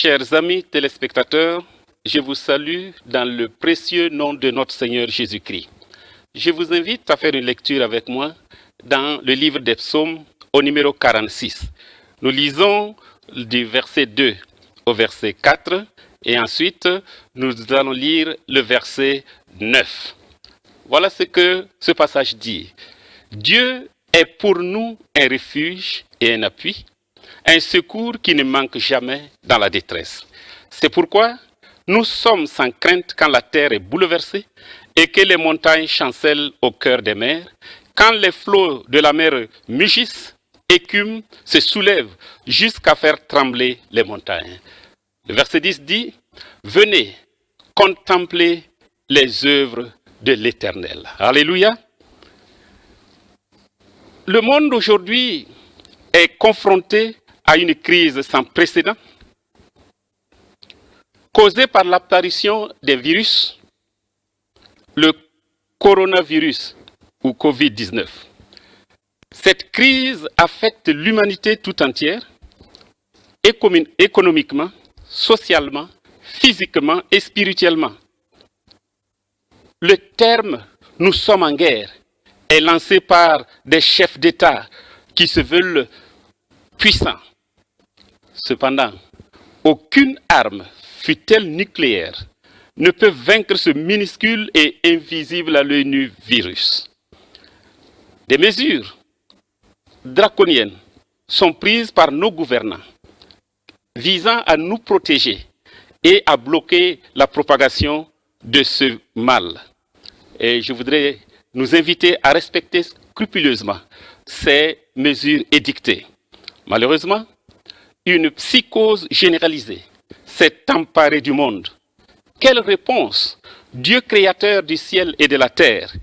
Chers amis téléspectateurs, je vous salue dans le précieux nom de notre Seigneur Jésus-Christ. Je vous invite à faire une lecture avec moi dans le livre des psaumes au numéro 46. Nous lisons du verset 2 au verset 4 et ensuite nous allons lire le verset 9. Voilà ce que ce passage dit. Dieu est pour nous un refuge et un appui, un secours qui ne manque jamais dans la détresse. C'est pourquoi nous sommes sans crainte quand la terre est bouleversée et que les montagnes chancellent au cœur des mers, quand les flots de la mer mugissent, écument, se soulèvent jusqu'à faire trembler les montagnes. Le verset 10 dit « Venez, contemplez les œuvres de l'Éternel. » Alléluia. Le monde aujourd'hui est confronté à une crise sans précédent causée par l'apparition des virus, le coronavirus ou Covid-19. Cette crise affecte l'humanité tout entière, économiquement, socialement, physiquement et spirituellement. Le terme « nous sommes en guerre » est lancé par des chefs d'État qui se veulent puissants. Cependant, aucune arme, fût-elle nucléaire, ne peut vaincre ce minuscule et invisible à l'œil nu virus. Des mesures draconiennes sont prises par nos gouvernants visant à nous protéger et à bloquer la propagation de ce mal. Et je voudrais nous inviter à respecter scrupuleusement ces mesures édictées. Malheureusement, une psychose généralisée s'est emparée du monde. Quelle réponse Dieu créateur du ciel et de la terre,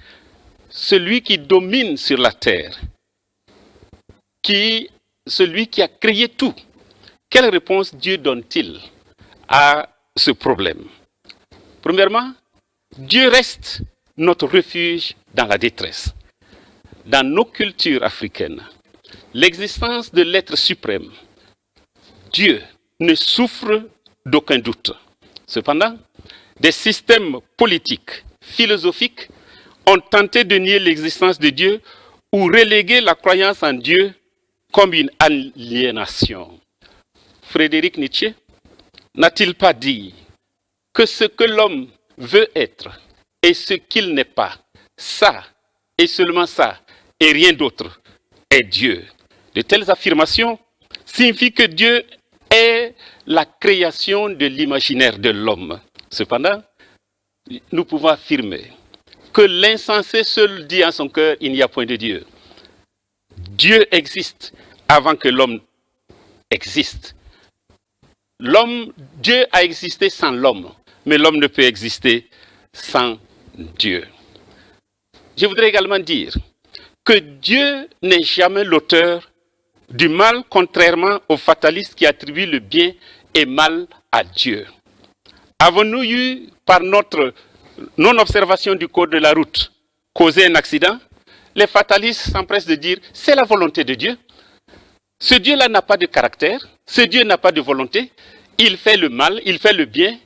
celui qui domine sur la terre, celui qui a créé tout, quelle réponse Dieu donne-t-il à ce problème? Premièrement, Dieu reste notre refuge dans la détresse. Dans nos cultures africaines, l'existence de l'être suprême, Dieu, ne souffre d'aucun doute. Cependant, des systèmes politiques, philosophiques ont tenté de nier l'existence de Dieu ou reléguer la croyance en Dieu comme une aliénation. Frédéric Nietzsche n'a-t-il pas dit que ce que l'homme veut être et ce qu'il n'est pas, ça et seulement ça et rien d'autre est Dieu? De telles affirmations signifient que Dieu est la création de l'imaginaire de l'homme. Cependant, nous pouvons affirmer que l'insensé seul dit en son cœur, il n'y a point de Dieu. Dieu existe avant que l'homme existe. Dieu a existé sans l'homme, mais l'homme ne peut exister sans Dieu. Je voudrais également dire que Dieu n'est jamais l'auteur du mal, contrairement aux fatalistes qui attribuent le bien et mal à Dieu. Avons-nous eu, par notre non-observation du code de la route, causé un accident? Les fatalistes s'empressent de dire « c'est la volonté de Dieu ». Ce Dieu-là n'a pas de caractère, ce Dieu n'a pas de volonté, il fait le mal, il fait le bien,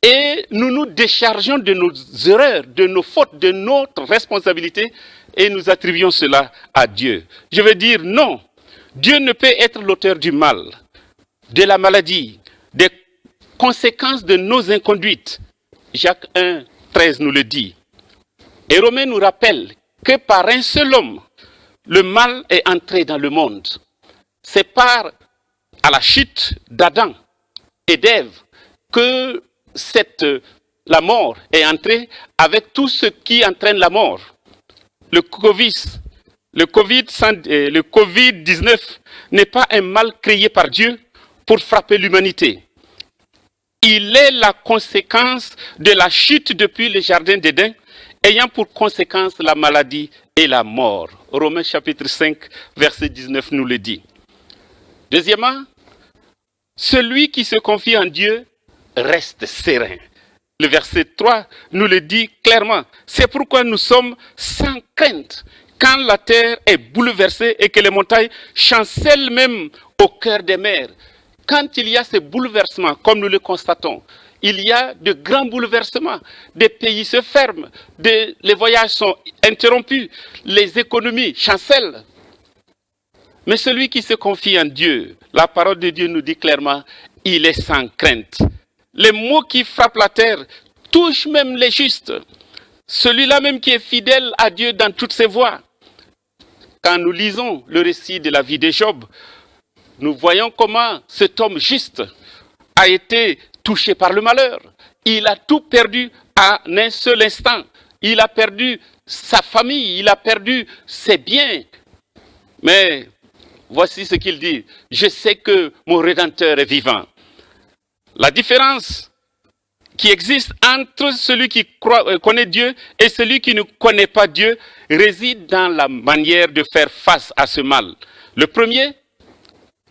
et nous nous déchargeons de nos erreurs, de nos fautes, de notre responsabilité, et nous attribuons cela à Dieu. Je veux dire non, Dieu ne peut être l'auteur du mal, de la maladie, des conséquences de nos inconduites. Jacques 1, 13 nous le dit. Et Romains nous rappelle que par un seul homme, le mal est entré dans le monde. C'est par à la chute d'Adam et d'Ève que la mort est entrée avec tout ce qui entraîne la mort. Le Covid-19 n'est pas un mal créé par Dieu pour frapper l'humanité. Il est la conséquence de la chute depuis le jardin d'Éden, ayant pour conséquence la maladie et la mort. Romains chapitre 5, verset 19 nous le dit. Deuxièmement, celui qui se confie en Dieu reste serein. Le verset 3 nous le dit clairement. C'est pourquoi nous sommes sans crainte quand la terre est bouleversée et que les montagnes chancellent même au cœur des mers. quand il y a ces bouleversements, comme nous le constatons, il y a de grands bouleversements. Des pays se ferment, les voyages sont interrompus, les économies chancellent. Mais celui qui se confie en Dieu, la parole de Dieu nous dit clairement, il est sans crainte. Les mots qui frappent la terre touchent même les justes. Celui-là même qui est fidèle à Dieu dans toutes ses voies. Quand nous lisons le récit de la vie de Job, nous voyons comment cet homme juste a été touché par le malheur. Il a tout perdu en un seul instant. Il a perdu sa famille, il a perdu ses biens. Mais voici ce qu'il dit. Je sais que mon Rédempteur est vivant. La différence qui existe entre celui qui connaît Dieu et celui qui ne connaît pas Dieu réside dans la manière de faire face à ce mal. Le premier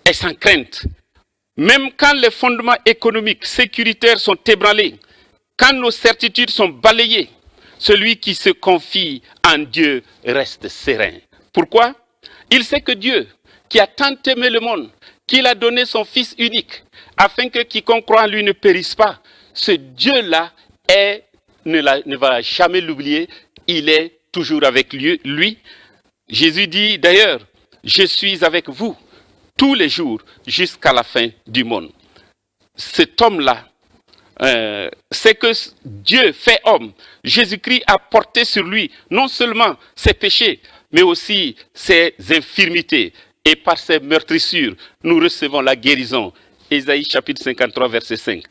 est sans crainte. Même quand les fondements économiques, sécuritaires sont ébranlés, quand nos certitudes sont balayées, celui qui se confie en Dieu reste serein. Pourquoi? Il sait que Dieu, qui a tant aimé le monde, qu'il a donné son Fils unique, afin que quiconque croit en lui ne périsse pas, ce Dieu-là ne va jamais l'oublier, il est toujours avec lui. Jésus dit d'ailleurs, je suis avec vous tous les jours jusqu'à la fin du monde. Cet homme-là, c'est que Dieu fait homme. Jésus-Christ a porté sur lui non seulement ses péchés, mais aussi ses infirmités. Et par ses meurtrissures, nous recevons la guérison. Ésaïe chapitre 53, verset 5.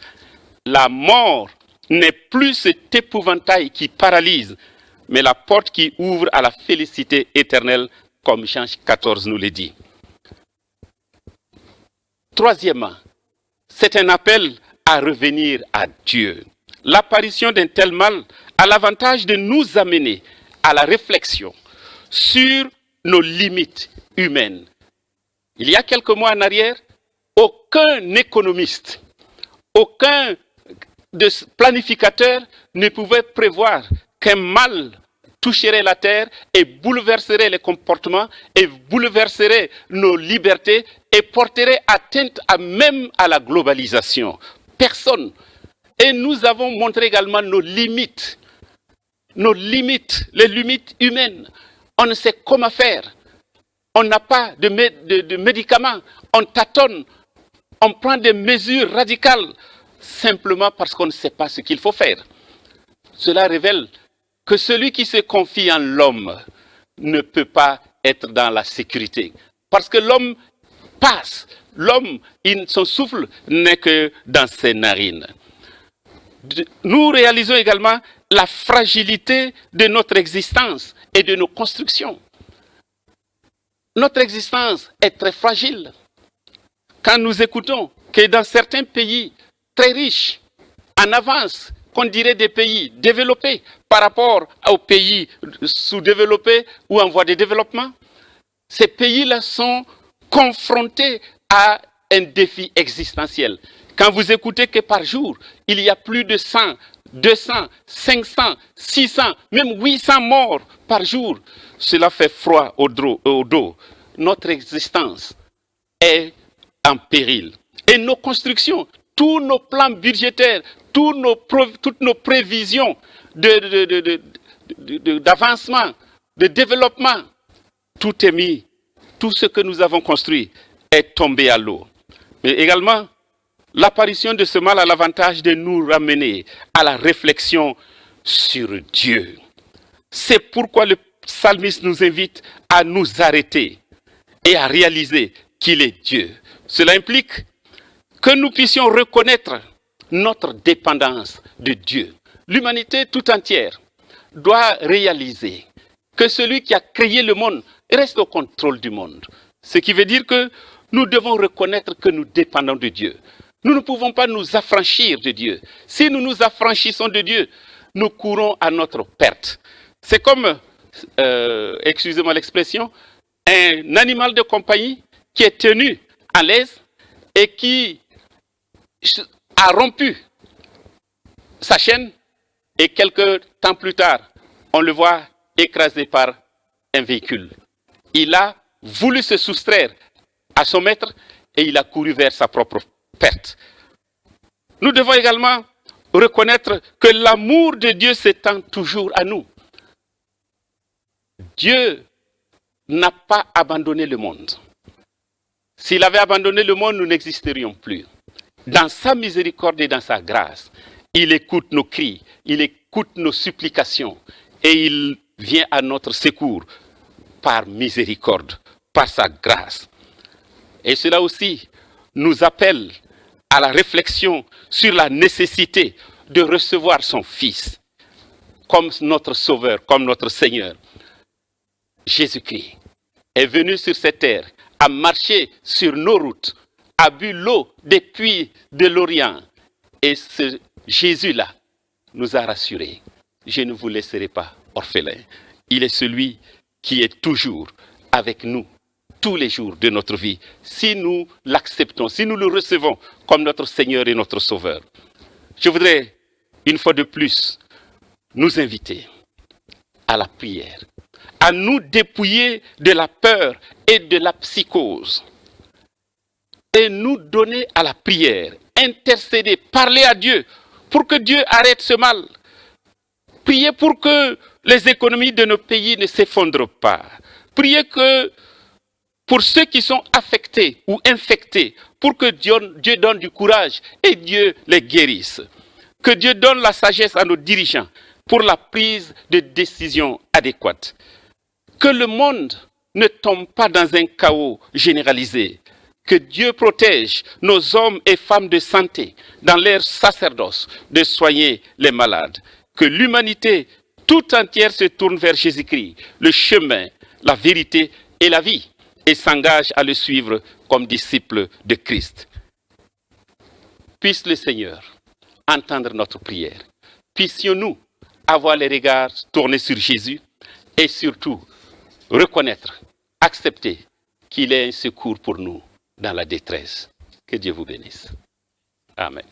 La mort n'est plus cet épouvantail qui paralyse, mais la porte qui ouvre à la félicité éternelle, comme Jean 14 nous le dit. Troisièmement, c'est un appel à revenir à Dieu. L'apparition d'un tel mal a l'avantage de nous amener à la réflexion sur nos limites humaines. Il y a quelques mois en arrière, aucun économiste, aucun planificateur ne pouvait prévoir qu'un mal toucherait la terre et bouleverserait les comportements et bouleverserait nos libertés et porterait atteinte même à la globalisation. Personne. Et nous avons montré également nos limites, les limites humaines. On ne sait comment faire. On n'a pas de médicaments. On tâtonne. On prend des mesures radicales simplement parce qu'on ne sait pas ce qu'il faut faire. Cela révèle que celui qui se confie en l'homme ne peut pas être dans la sécurité. Parce que l'homme passe. L'homme, son souffle n'est que dans ses narines. Nous réalisons également la fragilité de notre existence et de nos constructions. Notre existence est très fragile. Quand nous écoutons que dans certains pays très riches, en avance, qu'on dirait des pays développés par rapport aux pays sous-développés ou en voie de développement, ces pays-là sont confrontés à un défi existentiel. Quand vous écoutez que par jour, il y a plus de 100, 200, 500, 600, même 800 morts par jour, cela fait froid au dos. Notre existence est en péril. Et nos constructions, tous nos plans budgétaires, toutes nos prévisions d'avancement, de développement, tout est mis, tout ce que nous avons construit est tombé à l'eau. Mais également, l'apparition de ce mal a l'avantage de nous ramener à la réflexion sur Dieu. C'est pourquoi le psalmiste nous invite à nous arrêter et à réaliser qu'il est Dieu. Cela implique que nous puissions reconnaître notre dépendance de Dieu. L'humanité tout entière doit réaliser que celui qui a créé le monde reste au contrôle du monde. Ce qui veut dire que nous devons reconnaître que nous dépendons de Dieu. Nous ne pouvons pas nous affranchir de Dieu. Si nous nous affranchissons de Dieu, nous courons à notre perte. C'est comme, excusez-moi l'expression, un animal de compagnie qui est tenu à l'aise et qui a rompu sa chaîne et quelques temps plus tard, on le voit écrasé par un véhicule. Il a voulu se soustraire à son maître et il a couru vers sa propre perte. Nous devons également reconnaître que l'amour de Dieu s'étend toujours à nous. Dieu n'a pas abandonné le monde. S'il avait abandonné le monde, nous n'existerions plus. Dans sa miséricorde et dans sa grâce, il écoute nos cris, il écoute nos supplications et il vient à notre secours par miséricorde, par sa grâce. Et cela aussi nous appelle à la réflexion sur la nécessité de recevoir son Fils comme notre Sauveur, comme notre Seigneur. Jésus-Christ est venu sur cette terre, a marché sur nos routes, a bu l'eau des puits de l'Orient. Et ce Jésus-là nous a rassurés. Je ne vous laisserai pas orphelins. Il est celui qui est toujours avec nous tous les jours de notre vie, si nous l'acceptons, si nous le recevons comme notre Seigneur et notre Sauveur. Je voudrais, une fois de plus, nous inviter à la prière, à nous dépouiller de la peur et de la psychose, et nous donner à la prière, intercéder, parler à Dieu, pour que Dieu arrête ce mal. Prier pour que les économies de nos pays ne s'effondrent pas. Prier que pour ceux qui sont affectés ou infectés, pour que Dieu donne du courage et Dieu les guérisse. Que Dieu donne la sagesse à nos dirigeants pour la prise de décisions adéquates. Que le monde ne tombe pas dans un chaos généralisé. Que Dieu protège nos hommes et femmes de santé dans leur sacerdoce de soigner les malades. Que l'humanité tout entière se tourne vers Jésus-Christ, le chemin, la vérité et la vie, et s'engage à le suivre comme disciple de Christ. Puisse le Seigneur entendre notre prière. Puissions-nous avoir les regards tournés sur Jésus et surtout reconnaître, accepter qu'il est un secours pour nous dans la détresse. Que Dieu vous bénisse. Amen.